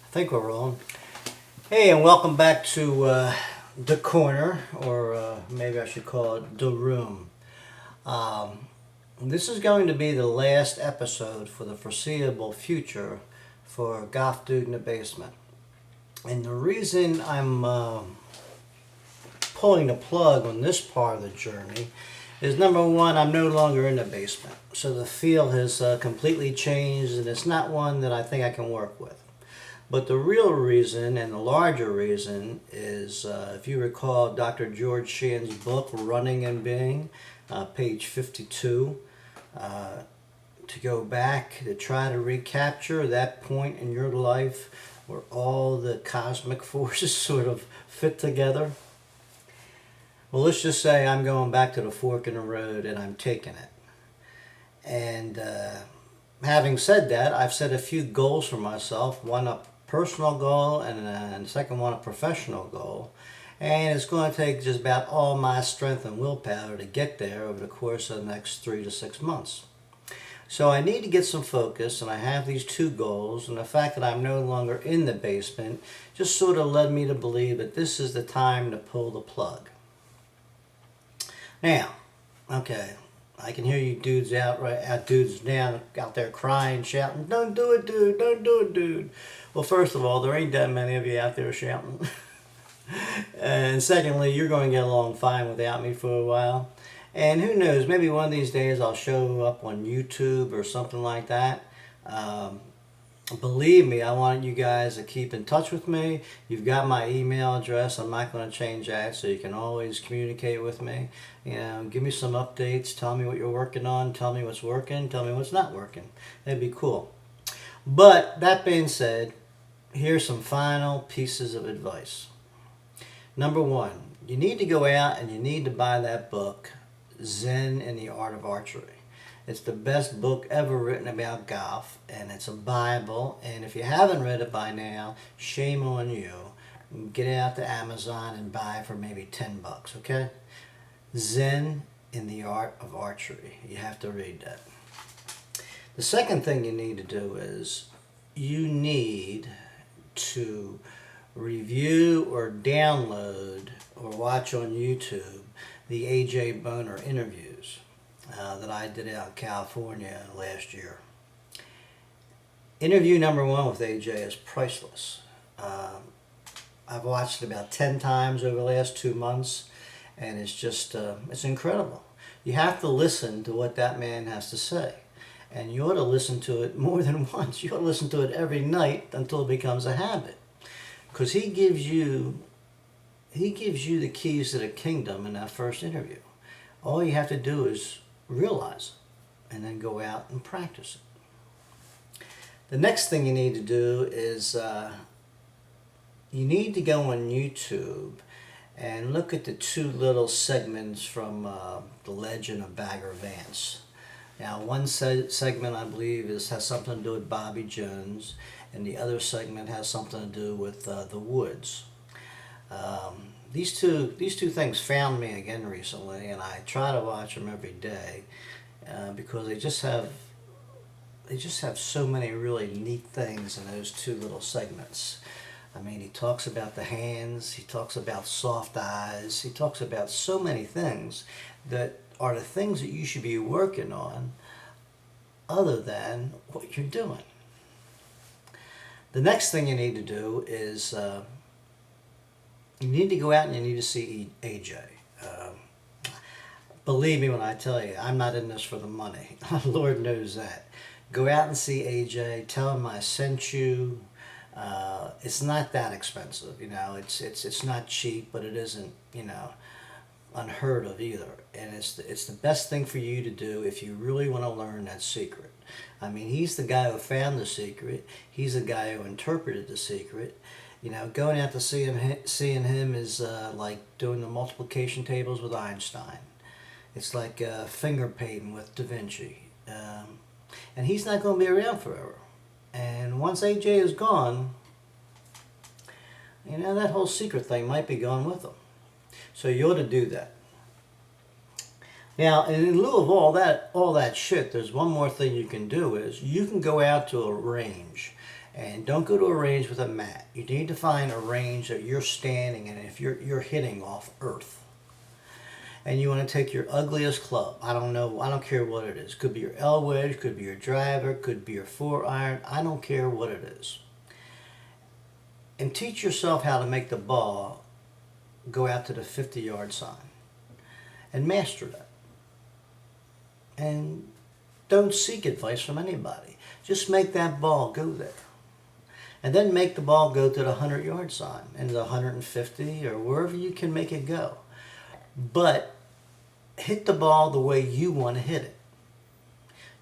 I think we're rolling. Hey, and welcome back to The Corner, or maybe I should call it The Room. This is going to be the last episode for the foreseeable future for Goth Dude in the Basement. And the reason I'm pulling the plug on this part of the journey is number one, I'm no longer in the basement. So the feel has completely changed, and it's not one that I think I can work with. But the real reason and the larger reason is, if you recall Dr. George Shand's book, Running and Being, page 52, to go back to try to recapture that point in your life where all the cosmic forces sort of fit together. Well, let's just say I'm going back to the fork in the road and I'm taking it. And having said that, I've set a few goals for myself. One, a personal goal, and the second one, a professional goal. And it's going to take just about all my strength and willpower to get there over the course of the next 3 to 6 months. So I need to get some focus, and I have these two goals, and the fact that I'm no longer in the basement just sort of led me to believe that this is the time to pull the plug. Now, okay, I can hear you dudes dudes now out there crying, shouting, "Don't do it, dude! Don't do it, dude!" Well, first of all, there ain't that many of you out there shouting. And secondly, you're going to get along fine without me for a while. And who knows, maybe one of these days I'll show up on YouTube or something like that. Believe me, I want you guys to keep in touch with me. You've got my email address. I'm not going to change that, so you can always communicate with me. Give me some updates. Tell me what you're working on. Tell me what's working. Tell me what's not working. That'd be cool. But that being said, here's some final pieces of advice. Number one, you need to go out and you need to buy that book, Zen and the Art of Archery. It's the best book ever written about golf, and it's a Bible. And if you haven't read it by now, shame on you. Get out to Amazon and buy it for maybe $10, okay? Zen in the Art of Archery. You have to read that. The second thing you need to do is you need to review or download or watch on YouTube the A.J. Boner interviews that I did out in California last year. Interview number one with AJ is priceless. I've watched it about 10 times over the last 2 months, and it's just, it's incredible. You have to listen to what that man has to say, and you ought to listen to it more than once. You ought to listen to it every night until it becomes a habit, because he gives you the keys to the kingdom in that first interview. All you have to do is realize it and then go out and practice it. The next thing you need to do is you need to go on YouTube and look at the two little segments from The Legend of Bagger Vance. Now, one segment, I believe, has something to do with Bobby Jones, and the other segment has something to do with the Woods. These two things found me again recently, and I try to watch them every day because they just have so many really neat things in those two little segments. I mean, he talks about the hands, he talks about soft eyes, he talks about so many things that are the things that you should be working on other than what you're doing. The next thing you need to do is you need to go out and you need to see AJ. Believe me when I tell you, I'm not in this for the money. Lord knows that. Go out and see AJ. Tell him I sent you. It's not that expensive, It's not cheap, but it isn't, unheard of either. And it's the best thing for you to do if you really want to learn that secret. I mean, he's the guy who found the secret. He's the guy who interpreted the secret. Going out to seeing him is like doing the multiplication tables with Einstein. It's like finger painting with Da Vinci. And he's not going to be around forever. And once AJ is gone, that whole secret thing might be gone with him. So you ought to do that. Now, in lieu of all that shit, there's one more thing you can do is you can go out to a range And don't go to a range with a mat. You need to find a range that you're standing in if you're hitting off earth. And you want to take your ugliest club. I don't know, I don't care what it is. Could be your L wedge, could be your driver, could be your 4-iron. I don't care what it is. And teach yourself how to make the ball go out to the 50-yard sign. And master that. And don't seek advice from anybody. Just make that ball go there. And then make the ball go to the 100-yard sign and the 150 or wherever you can make it go. But hit the ball the way you want to hit it.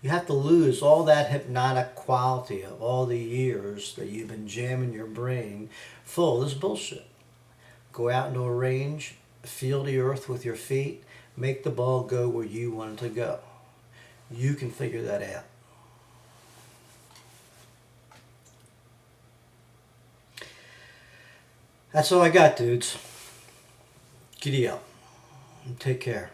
You have to lose all that hypnotic quality of all the years that you've been jamming your brain full of this bullshit. Go out into a range, feel the earth with your feet, make the ball go where you want it to go. You can figure that out. That's all I got, dudes. Giddy up. Take care.